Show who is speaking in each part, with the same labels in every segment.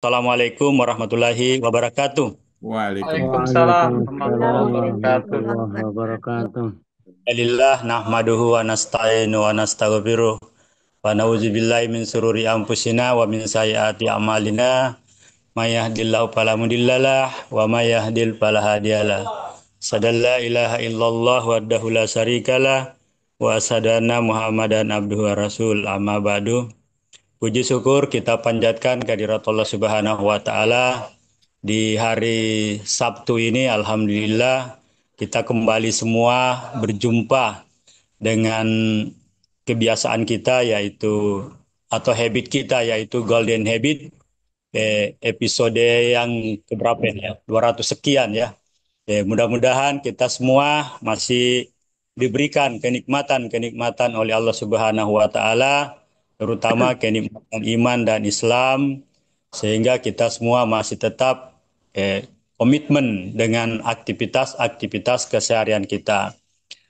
Speaker 1: Assalamualaikum warahmatullahi wabarakatuh.
Speaker 2: Waalaikumsalam
Speaker 3: Waalaikumsalam
Speaker 2: warahmatullahi wabarakatuh.
Speaker 3: warahmatullahi wabarakatuh.
Speaker 1: Alhamdulillah nahmaduhu wa nasta'inu wa nastaghfiruh wa na'udzubillahi min sururi anfusina wa min sayyiati a'malina. May yahdihillahu fala mudhillalah wa may yahdlil fala hadiyalah. Sadalla ilaha illallah wahdahu la syarikalah wa asadana Muhammadan abduhu wa rasul amma ba'du. Puji syukur kita panjatkan kehadirat Allah Subhanahu wa taala di hari Sabtu ini. Alhamdulillah kita kembali semua berjumpa dengan kebiasaan kita yaitu atau habit kita yaitu golden habit, episode yang keberapa ini ya? 200 sekian ya. Mudah-mudahan kita semua masih diberikan kenikmatan-kenikmatan oleh Allah Subhanahu wa taala, terutama kenikmatan iman dan Islam, sehingga kita semua masih tetap komitmen dengan aktivitas-aktivitas keseharian kita.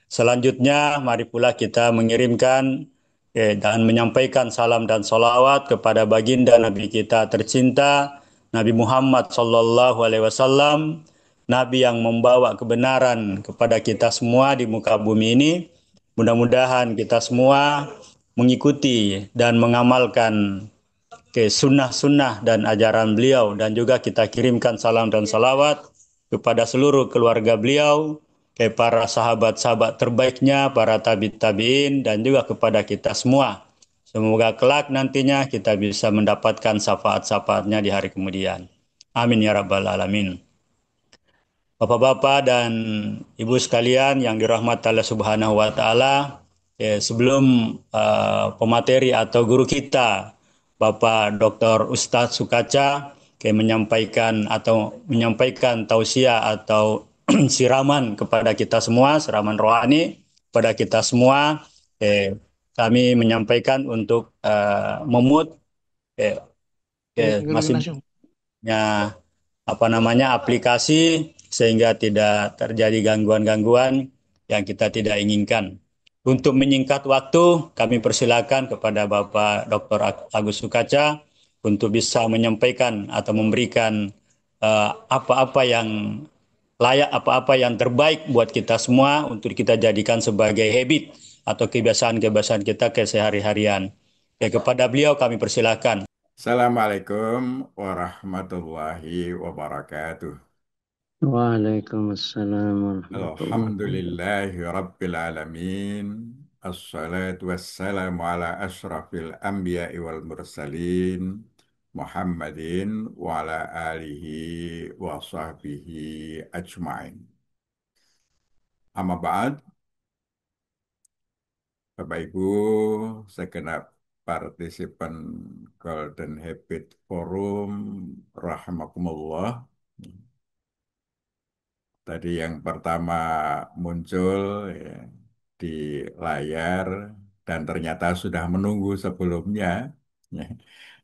Speaker 1: Selanjutnya, mari pula kita mengirimkan dan menyampaikan salam dan salawat kepada baginda Nabi kita tercinta, Nabi Muhammad Sallallahu Alaihi Wasallam, Nabi yang membawa kebenaran kepada kita semua di muka bumi ini. Mudah-mudahan kita semua mengikuti dan mengamalkan ke sunnah-sunnah dan ajaran beliau, dan juga kita kirimkan salam dan salawat kepada seluruh keluarga beliau, ke para sahabat-sahabat terbaiknya, para tabi'in, dan juga kepada kita semua. Semoga kelak nantinya kita bisa mendapatkan syafaat-syafaatnya di hari kemudian. Amin ya rabbal alamin. Bapak-bapak dan ibu sekalian yang dirahmati Allah Subhanahu wa taala, sebelum pemateri atau guru kita Bapak Dr. Ustadz Sukaca menyampaikan tausiah atau siraman kepada kita semua, siraman rohani kepada kita semua, kami menyampaikan untuk memut masing aplikasi sehingga tidak terjadi gangguan-gangguan yang kita tidak inginkan. Untuk menyingkat waktu, kami persilakan kepada Bapak Dr. Agus Sukaca untuk bisa menyampaikan atau memberikan apa-apa yang layak, apa-apa yang terbaik buat kita semua untuk kita jadikan sebagai habit atau kebiasaan-kebiasaan kita kesehari-harian. Kepada beliau kami persilakan.
Speaker 2: Assalamualaikum warahmatullahi wabarakatuh.
Speaker 3: Waalaikumsalam warahmatullahi wabarakatuh.
Speaker 2: Alhamdulillahi Rabbil Alamin. Assalatu wassalamu ala ashrafil anbiya'i wal mursalin. Muhammadin wa ala alihi wa sahbihi ajma'in. Amma ba'd, Bapak Ibu, segenap partisipan Golden Habit Forum, rahimakumullah. Tadi yang pertama muncul ya, di layar dan ternyata sudah menunggu sebelumnya. Ya.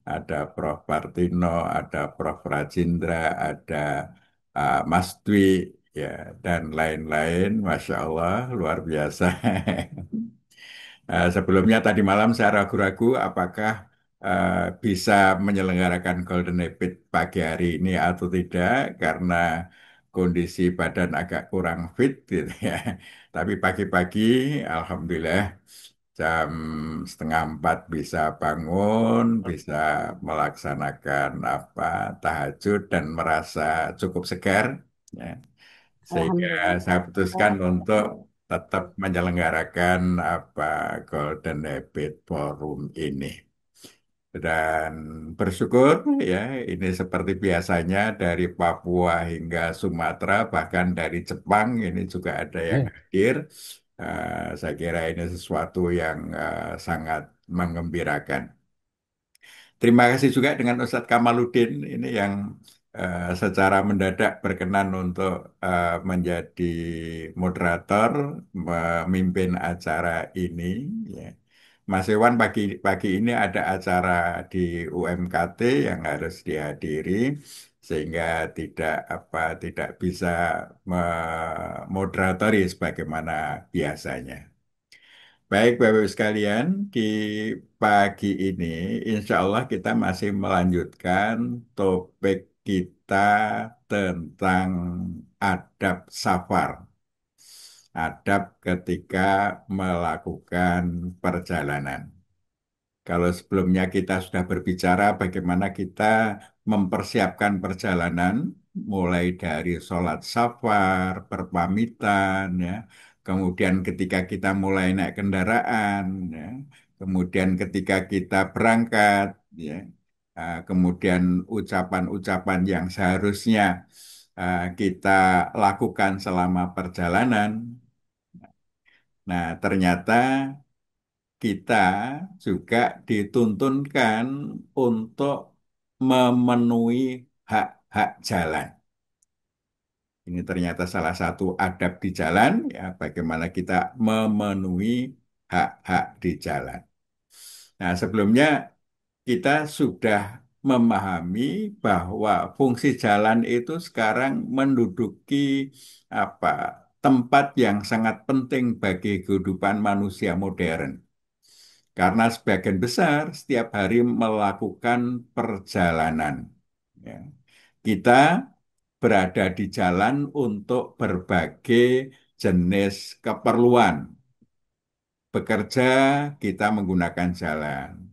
Speaker 2: Ada Prof. Partino, ada Prof. Rajindra, ada Mas Dwi, ya, dan lain-lain. Masya Allah, luar biasa. Sebelumnya tadi malam saya ragu-ragu apakah bisa menyelenggarakan Golden Habit pagi hari ini atau tidak karena kondisi badan agak kurang fit gitu ya. Tapi pagi-pagi, alhamdulillah jam setengah 4 bisa bangun, bisa melaksanakan apa tahajud dan merasa cukup segar. Ya. Sehingga saya
Speaker 3: Alhamdulillah.
Speaker 2: putuskan untuk tetap menyelenggarakan apa Golden Habit Forum ini. Dan bersyukur ya ini seperti biasanya dari Papua hingga Sumatera bahkan dari Jepang ini juga ada yang hadir. Saya kira ini sesuatu yang sangat mengembirakan. Terima kasih juga dengan Ustadz Kamaluddin ini yang secara mendadak berkenan untuk menjadi moderator, memimpin acara ini. Ya. Mas Iwan pagi ini ada acara di UMKT yang harus dihadiri sehingga tidak bisa memoderatori sebagaimana biasanya. Baik, Bapak Ibu sekalian, di pagi ini insya Allah kita masih melanjutkan topik kita tentang adab safar. Adab ketika melakukan perjalanan. Kalau sebelumnya kita sudah berbicara bagaimana kita mempersiapkan perjalanan, mulai dari sholat safar, berpamitan, ya, kemudian ketika kita mulai naik kendaraan, ya, kemudian ketika kita berangkat, ya, kemudian ucapan-ucapan yang seharusnya kita lakukan selama perjalanan. Nah, ternyata kita juga dituntunkan untuk memenuhi hak-hak jalan. Ini ternyata salah satu adab di jalan, ya, bagaimana kita memenuhi hak-hak di jalan. Nah, sebelumnya kita sudah memahami bahwa fungsi jalan itu sekarang menduduki apa tempat yang sangat penting bagi kehidupan manusia modern. Karena sebagian besar setiap hari melakukan perjalanan. Ya. Kita berada di jalan untuk berbagai jenis keperluan. Bekerja, kita menggunakan jalan.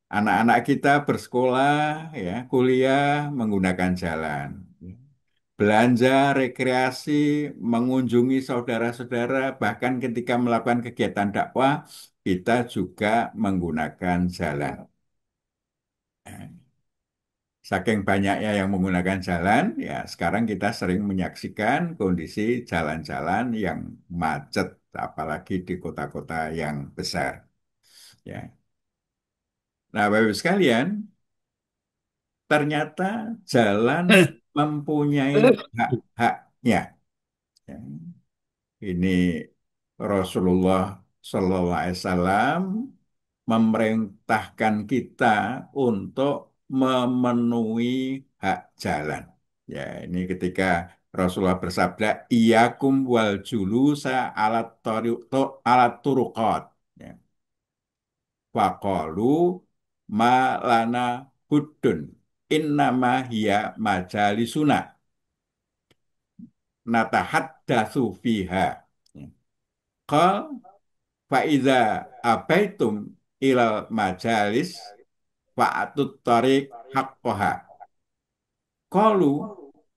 Speaker 2: Anak-anak kita bersekolah, ya, kuliah menggunakan jalan. Belanja, rekreasi, mengunjungi saudara-saudara, bahkan ketika melakukan kegiatan dakwah, kita juga menggunakan jalan. Saking banyaknya yang menggunakan jalan, ya sekarang kita sering menyaksikan kondisi jalan-jalan yang macet, apalagi di kota-kota yang besar. Ya. Nah, Bapak Ibu sekalian, ternyata jalan mempunyai hak-haknya. Ya. Ini Rasulullah Shallallahu Alaihi Wasallam memerintahkan kita untuk memenuhi hak jalan. Ya, ini ketika Rasulullah bersabda, "Iyakum wal julusa alat turuqat." Ya. Faqalu ma lana hudun innama hiya majalisuna natahaddatsu fiha. Ya. Qal Faiza abaitum ilal majalis fa'atut tariq haqqaha. Qalu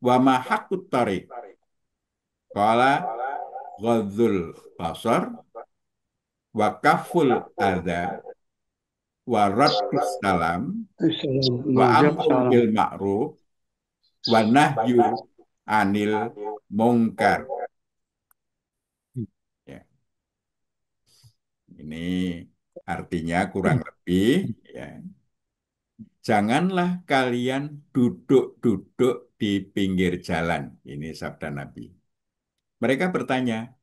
Speaker 2: wa ma haqqut tariq? Qala ghadzul basar wa kaful adza wa raddus salam wa amrun bil ma'ruf wa nahyu anil mungkar. Ya, ini artinya kurang lebih, ya, janganlah kalian duduk-duduk di pinggir jalan. Ini sabda Nabi. Mereka bertanya,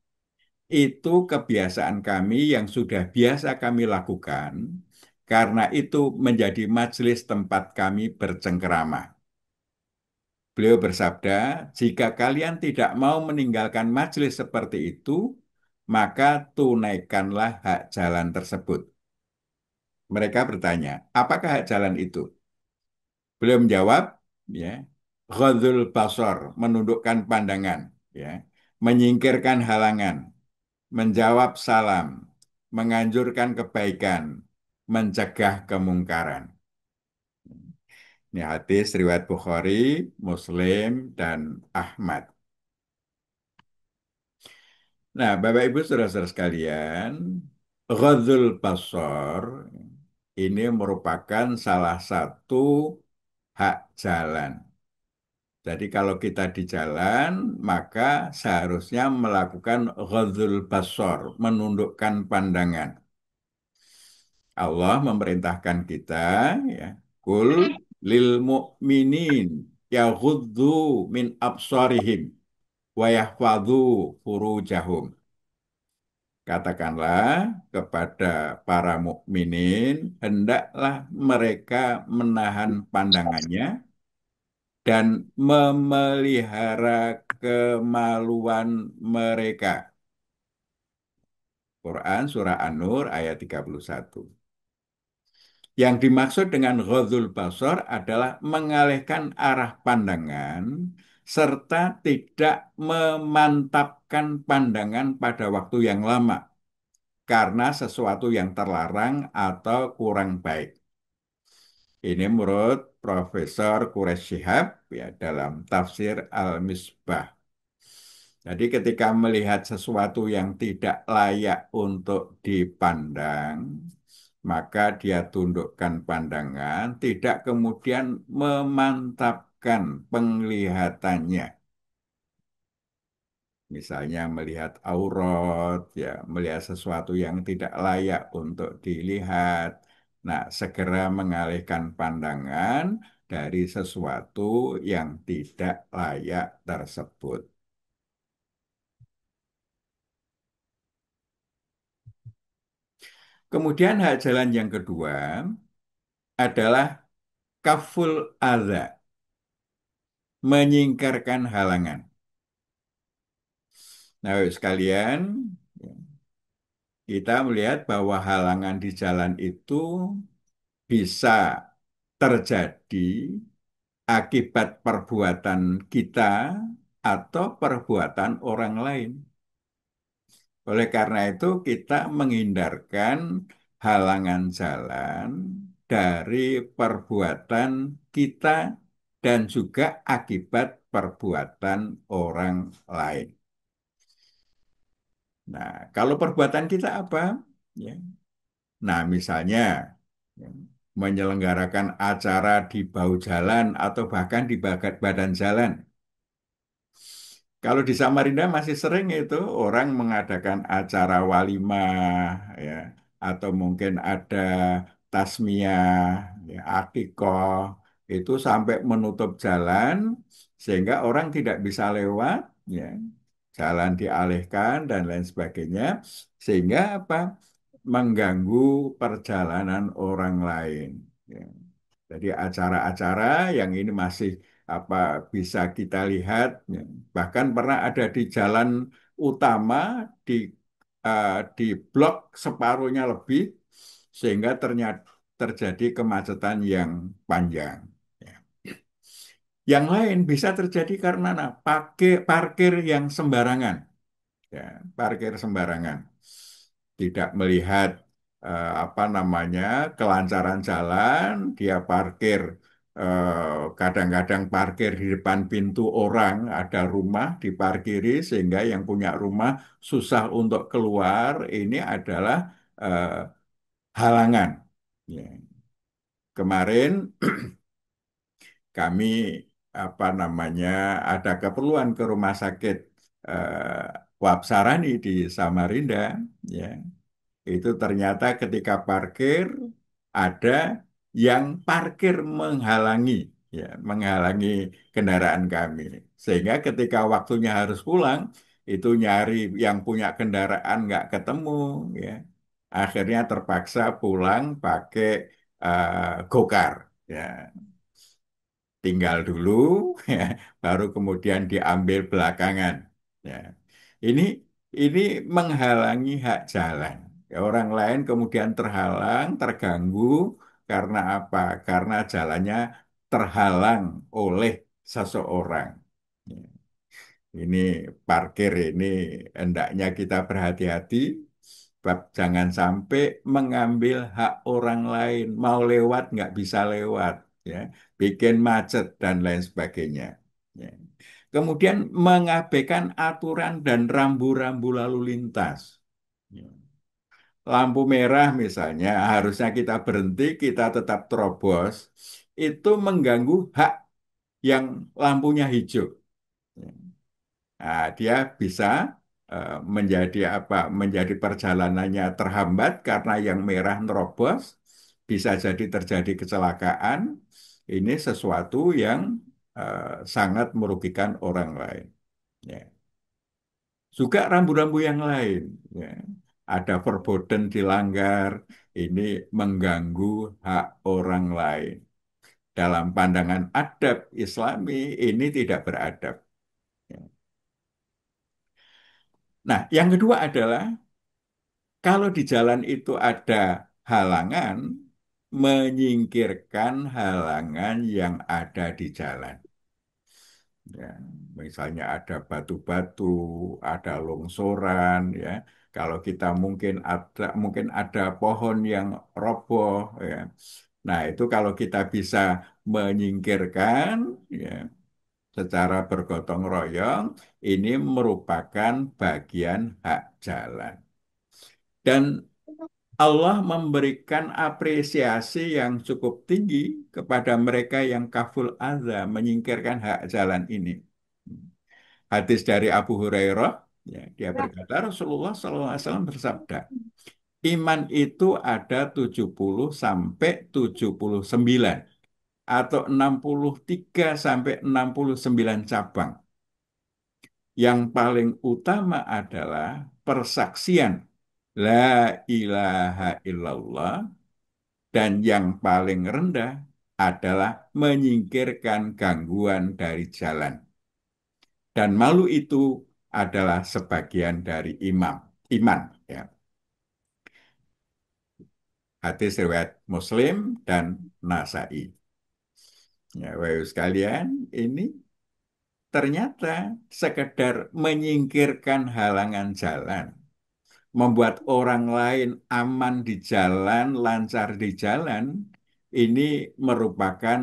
Speaker 2: itu kebiasaan kami yang sudah biasa kami lakukan, karena itu menjadi majelis tempat kami bercengkerama. Beliau bersabda, jika kalian tidak mau meninggalkan majelis seperti itu, maka tunaikanlah hak jalan tersebut. Mereka bertanya, apakah hak jalan itu? Beliau menjawab, ya, ghadzul basar, menundukkan pandangan, ya, menyingkirkan halangan, menjawab salam, menganjurkan kebaikan, mencegah kemungkaran. Ini hadis riwayat Bukhari, Muslim, dan Ahmad. Nah, Bapak Ibu saudara-saudara sekalian, ghadzul basar ini merupakan salah satu hak jalan. Jadi kalau kita di jalan, maka seharusnya melakukan ghadzul basar, menundukkan pandangan. Allah memerintahkan kita, ya, kul lil mu'minin yaghuddu min absarihim wa yahfadzu furujahum. Katakanlah kepada para mukminin, hendaklah mereka menahan pandangannya dan memelihara kemaluan mereka. Quran surah An-Nur ayat 31. Yang dimaksud dengan ghadul basar adalah mengalihkan arah pandangan serta tidak memantapkan pandangan pada waktu yang lama karena sesuatu yang terlarang atau kurang baik. Ini menurut Profesor Quraish Shihab ya dalam tafsir Al-Misbah. Jadi ketika melihat sesuatu yang tidak layak untuk dipandang, maka dia tundukkan pandangan, tidak kemudian memantapkan penglihatannya. Misalnya melihat aurat, ya, melihat sesuatu yang tidak layak untuk dilihat. Nah, segera mengalihkan pandangan dari sesuatu yang tidak layak tersebut. Kemudian hak jalan yang kedua adalah kaful adza, menyingkirkan halangan. Nah, sekalian, kita melihat bahwa halangan di jalan itu bisa terjadi akibat perbuatan kita atau perbuatan orang lain. Oleh karena itu, kita menghindarkan halangan jalan dari perbuatan kita dan juga akibat perbuatan orang lain. Nah, kalau perbuatan kita apa? Ya. Nah, misalnya ya, menyelenggarakan acara di bahu jalan atau bahkan di badan jalan. Kalau di Samarinda masih sering itu orang mengadakan acara walimah ya atau mungkin ada tasmiyah, ya, akikoh itu sampai menutup jalan sehingga orang tidak bisa lewat ya. Jalan dialihkan dan lain sebagainya sehingga apa? Mengganggu perjalanan orang lain. Ya. Jadi acara-acara yang ini masih apa bisa kita lihat, ya. Bahkan pernah ada di jalan utama di di blok separuhnya lebih sehingga ternyata terjadi kemacetan yang panjang. Ya. Yang lain bisa terjadi karena parkir yang sembarangan, ya, parkir sembarangan, tidak melihat apa namanya kelancaran jalan, dia parkir kadang-kadang parkir di depan pintu orang, ada rumah diparkiri sehingga yang punya rumah susah untuk keluar. Ini adalah eh, halangan. Ya. Kemarin kami apa namanya ada keperluan ke rumah sakit Wapsarani di Samarinda, ya. Itu ternyata ketika parkir ada yang parkir menghalangi, ya, menghalangi kendaraan kami. Sehingga ketika waktunya harus pulang, itu nyari yang punya kendaraan nggak ketemu, ya. Akhirnya terpaksa pulang pakai gokar, ya. Tinggal dulu, ya, baru kemudian diambil belakangan. Ya. Ini ini menghalangi hak jalan. Ya, orang lain kemudian terhalang, terganggu karena apa? Karena jalannya terhalang oleh seseorang. Ya. Ini parkir ini hendaknya kita berhati-hati, sebab jangan sampai mengambil hak orang lain, mau lewat nggak bisa lewat, ya, bikin macet dan lain sebagainya. Ya. Kemudian mengabaikan aturan dan rambu-rambu lalu lintas. Ya. Lampu merah misalnya harusnya kita berhenti, kita tetap terobos, itu mengganggu hak yang lampunya hijau. Ya. Nah, dia bisa menjadi apa? Menjadi perjalanannya terhambat karena yang merah nerobos, bisa jadi terjadi kecelakaan. Ini sesuatu yang sangat merugikan orang lain. Ya. Juga rambu-rambu yang lain, ya. Ada verboten dilanggar, ini mengganggu hak orang lain. Dalam pandangan adab Islami, ini tidak beradab. Ya. Nah, yang kedua adalah Kalau di jalan itu ada halangan, menyingkirkan halangan yang ada di jalan. Ya, misalnya ada batu-batu, ada longsoran, ya. Kalau kita mungkin ada pohon yang roboh, ya. Nah, itu kalau kita bisa menyingkirkan, ya, secara bergotong royong, ini merupakan bagian hak jalan. Dan Allah memberikan apresiasi yang cukup tinggi kepada mereka yang kaful adza, menyingkirkan hak jalan ini. Hadis dari Abu Hurairah, ya, dia berkata, Rasulullah SAW bersabda, iman itu ada 70 sampai 79 atau 63 sampai 69 cabang. Yang paling utama adalah persaksian La ilaha illallah, dan yang paling rendah adalah menyingkirkan gangguan dari jalan. Dan malu itu adalah sebagian dari iman. Ya. Hadis riwayat Muslim dan Nasai. Ya, Bapak sekalian, ini ternyata sekedar menyingkirkan halangan jalan, membuat orang lain aman di jalan, lancar di jalan, ini merupakan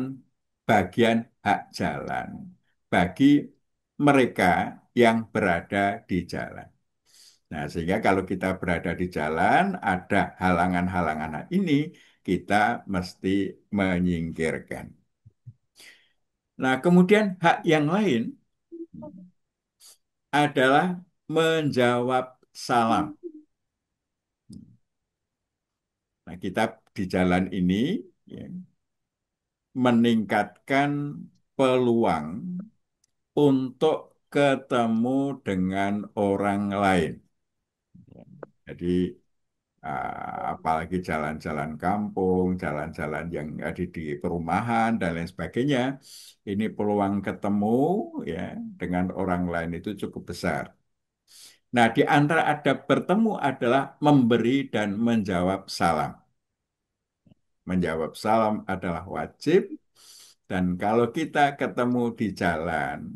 Speaker 2: bagian hak jalan bagi mereka yang berada di jalan. Nah, sehingga kalau kita berada di jalan, ada halangan-halangan ini, kita mesti menyingkirkan. Nah, kemudian hak yang lain adalah menjawab salam. Nah, kita di jalan ini, ya, meningkatkan peluang untuk ketemu dengan orang lain. Jadi, apalagi jalan-jalan kampung, jalan-jalan yang ada di perumahan dan lain sebagainya, ini peluang ketemu, ya, dengan orang lain itu cukup besar. Nah, di antara adab bertemu adalah memberi dan menjawab salam. Menjawab salam adalah wajib, dan kalau kita ketemu di jalan,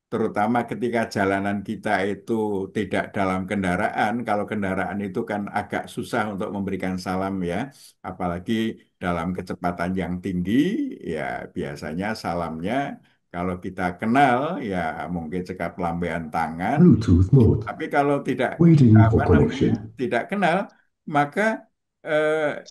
Speaker 2: terutama ketika jalanan kita itu tidak dalam kendaraan, kalau kendaraan itu kan agak susah untuk memberikan salam, ya, apalagi dalam kecepatan yang tinggi, ya biasanya salamnya kalau kita kenal, ya mungkin cekap lambaian tangan,
Speaker 4: Bluetooth mode.
Speaker 2: tapi kalau tidak
Speaker 4: Waiting
Speaker 2: apa
Speaker 4: for
Speaker 2: namanya,
Speaker 4: connection.
Speaker 2: tidak kenal, maka eh,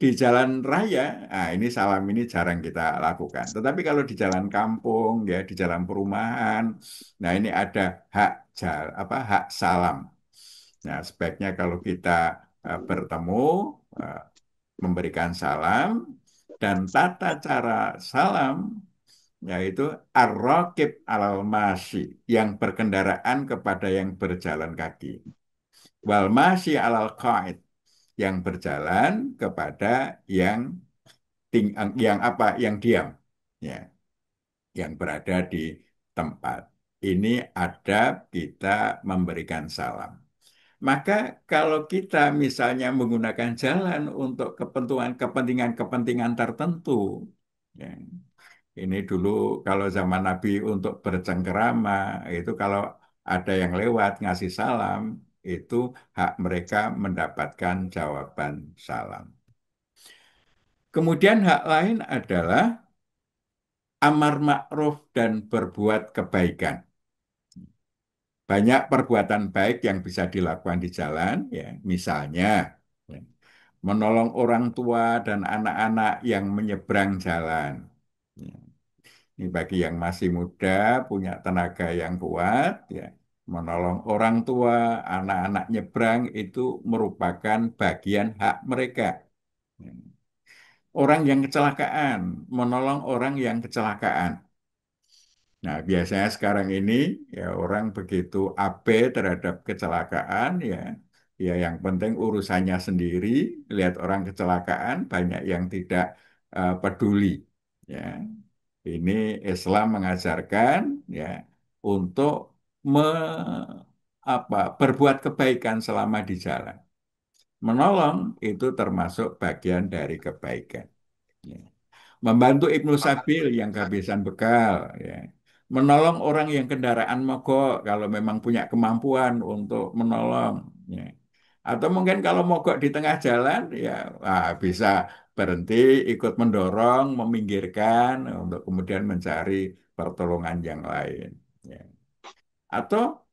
Speaker 2: di jalan raya, nah ini salam ini jarang kita lakukan. Tetapi kalau di jalan kampung, ya di jalan perumahan, nah ini ada hak salam. Nah, sebaiknya kalau kita bertemu, eh, memberikan salam, dan tata cara salam yaitu ar-raqib alal masyi, yang berkendaraan kepada yang berjalan kaki. Wal masyi alal qaid, yang berjalan kepada yang yang diam, ya, yang berada di tempat. Ini adab kita memberikan salam. Maka kalau kita misalnya menggunakan jalan untuk kepentingan-kepentingan tertentu, ya, ini dulu kalau zaman Nabi untuk bercengkerama, itu kalau ada yang lewat ngasih salam, itu hak mereka mendapatkan jawaban salam. Kemudian hak lain adalah amar ma'ruf dan berbuat kebaikan. Banyak perbuatan baik yang bisa dilakukan di jalan, ya. Misalnya, ya, menolong orang tua dan anak-anak yang menyeberang jalan. Ya. Ini bagi yang masih muda, punya tenaga yang kuat, ya. Menolong orang tua, anak-anak nyebrang itu merupakan bagian hak mereka. Ya. Orang yang kecelakaan, menolong orang yang kecelakaan. Nah, biasanya sekarang ini, ya, orang begitu abe terhadap kecelakaan, ya, ya yang penting urusannya sendiri, lihat orang kecelakaan banyak yang tidak peduli, ya. Ini Islam mengajarkan, ya, untuk berbuat kebaikan selama di jalan. Menolong itu termasuk bagian dari kebaikan. Ya. Membantu Ibnu Sabil yang kehabisan bekal, ya. Menolong orang yang kendaraan mogok kalau memang punya kemampuan untuk menolong, ya. Atau mungkin kalau mogok di tengah jalan, ya bisa berhenti, ikut mendorong, meminggirkan untuk kemudian mencari pertolongan yang lain. Ya. Atau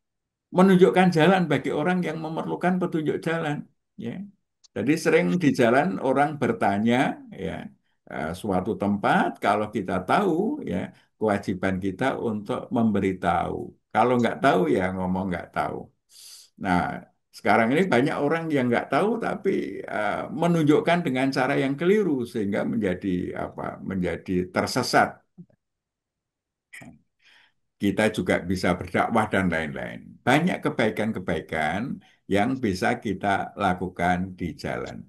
Speaker 2: menunjukkan jalan bagi orang yang memerlukan petunjuk jalan. Ya. Jadi sering di jalan orang bertanya, ya, suatu tempat kalau kita tahu, ya, kewajiban kita untuk memberitahu. Kalau nggak tahu ya ngomong nggak tahu. Nah, sekarang ini banyak orang yang nggak tahu tapi menunjukkan dengan cara yang keliru sehingga menjadi menjadi tersesat. Kita juga bisa berdakwah dan lain-lain. Banyak kebaikan-kebaikan yang bisa kita lakukan di jalan.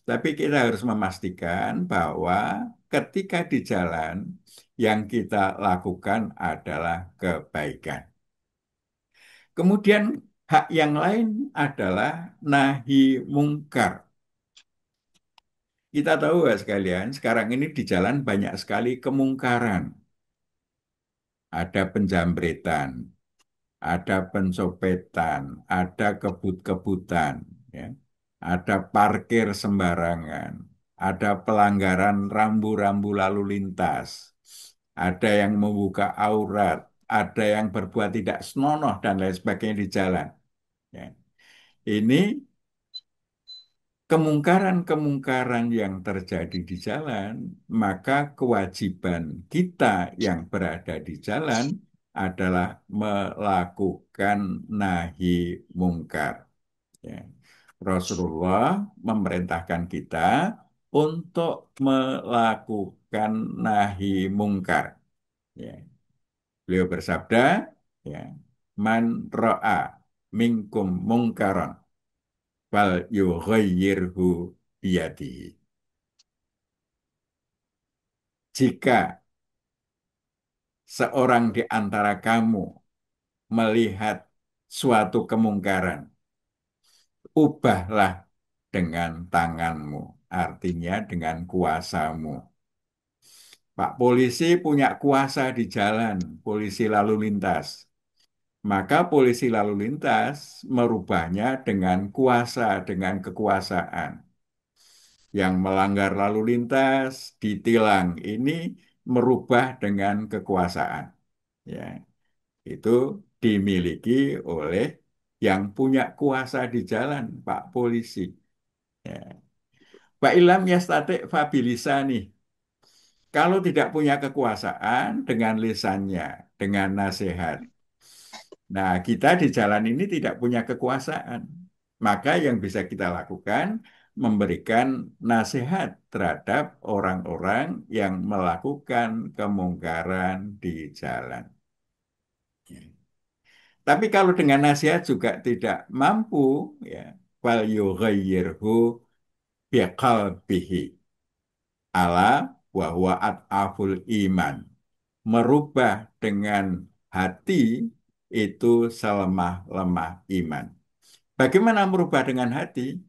Speaker 2: Tapi kita harus memastikan bahwa ketika di jalan yang kita lakukan adalah kebaikan. Kemudian hak yang lain adalah nahi mungkar. Kita tahu ya sekalian, sekarang ini di jalan banyak sekali kemungkaran. Ada penjambretan, ada pencopetan, ada kebut-kebutan, ya. Ada parkir sembarangan, ada pelanggaran rambu-rambu lalu lintas, ada yang membuka aurat, ada yang berbuat tidak senonoh dan lain sebagainya di jalan. Ya. Ini kemungkaran-kemungkaran yang terjadi di jalan, maka kewajiban kita yang berada di jalan adalah melakukan nahi mungkar. Ya. Rasulullah memerintahkan kita untuk melakukan nahi mungkar. Ya. Beliau bersabda, ya, man ra'a minkum mungkaran fal yughayyirhu biyadihi. Jika seorang di antara kamu melihat suatu kemungkaran, ubahlah dengan tanganmu, artinya dengan kuasamu. Pak polisi punya kuasa di jalan, polisi lalu lintas. Maka polisi lalu lintas merubahnya dengan kuasa, dengan kekuasaan. Yang melanggar lalu lintas ditilang. Ini merubah dengan kekuasaan. Ya, itu dimiliki oleh yang punya kuasa di jalan, Pak Polisi. Ya. Pak Ilham yastatik fabilisani. Kalau tidak punya kekuasaan dengan lisannya, dengan nasihat. Nah, kita di jalan ini tidak punya kekuasaan. Maka yang bisa kita lakukan memberikan nasihat terhadap orang-orang yang melakukan kemungkaran di jalan. Tapi kalau dengan nasihat juga tidak mampu, ya, wal yughayyirhu biqalbihi ala wa huwa at'aful iman. Merubah dengan hati itu selemah-lemah iman. Bagaimana merubah dengan hati?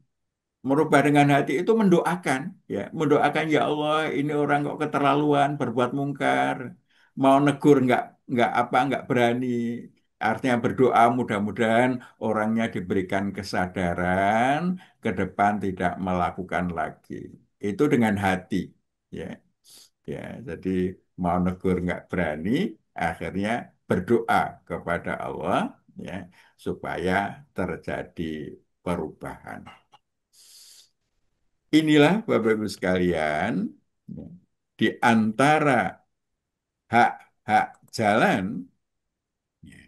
Speaker 2: Merubah dengan hati itu mendoakan, ya, mendoakan ya Allah ini orang kok keterlaluan berbuat mungkar, mau negur nggak berani. Artinya berdoa mudah-mudahan orangnya diberikan kesadaran ke depan tidak melakukan lagi. Itu dengan hati, ya, ya. Jadi mau negur nggak berani, akhirnya berdoa kepada Allah, ya, supaya terjadi perubahan. Inilah Bapak Ibu sekalian, ya, di antara hak-hak jalan, ya,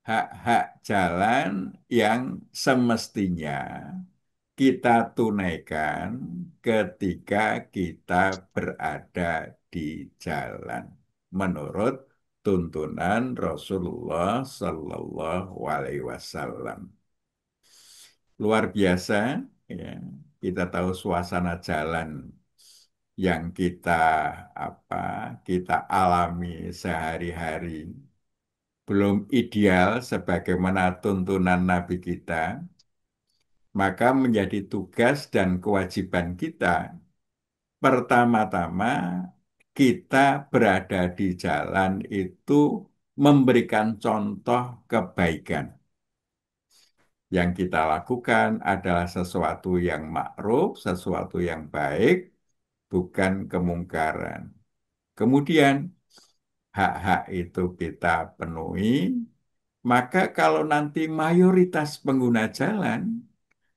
Speaker 2: hak-hak jalan yang semestinya kita tunaikan ketika kita berada di jalan menurut tuntunan Rasulullah Sallallahu Alaihi Wasallam. Luar biasa, ya. Kita tahu suasana jalan yang apa kita alami sehari-hari. belum ideal sebagaimana tuntunan Nabi kita, maka menjadi tugas dan kewajiban kita pertama-tama kita berada di jalan itu memberikan contoh kebaikan. Yang kita lakukan adalah sesuatu yang ma'ruf, sesuatu yang baik, bukan kemungkaran. Kemudian hak-hak itu kita penuhi, maka kalau nanti mayoritas pengguna jalan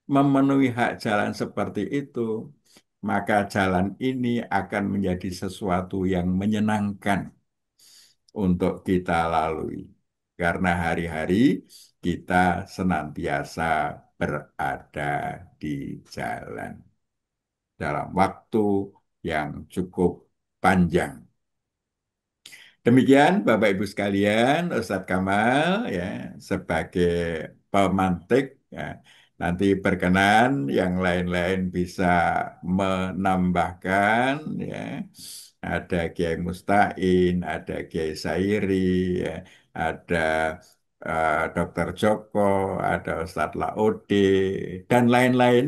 Speaker 2: memenuhi hak jalan seperti itu, maka jalan ini akan menjadi sesuatu yang menyenangkan untuk kita lalui. Karena hari-hari kita senantiasa berada di jalan dalam waktu yang cukup panjang. Demikian Bapak Ibu sekalian, Ustadz Kamal ya sebagai pemantik ya. Nanti berkenan yang lain-lain bisa menambahkan ya. Ada Kiai Mustain, ada Kiai Sairi, ya. Ada Dr. Joko, ada Ustadz Laode, dan lain-lain.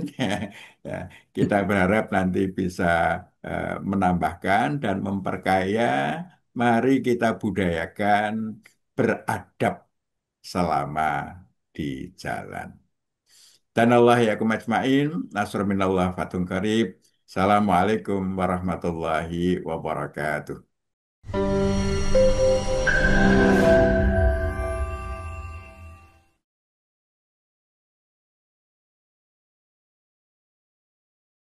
Speaker 2: Ya, kita berharap nanti bisa menambahkan dan memperkaya. Mari kita budayakan beradab selama di jalan. Dan Allah ya kumajmain, nasr minallah fatung karib. Assalamualaikum warahmatullahi wabarakatuh.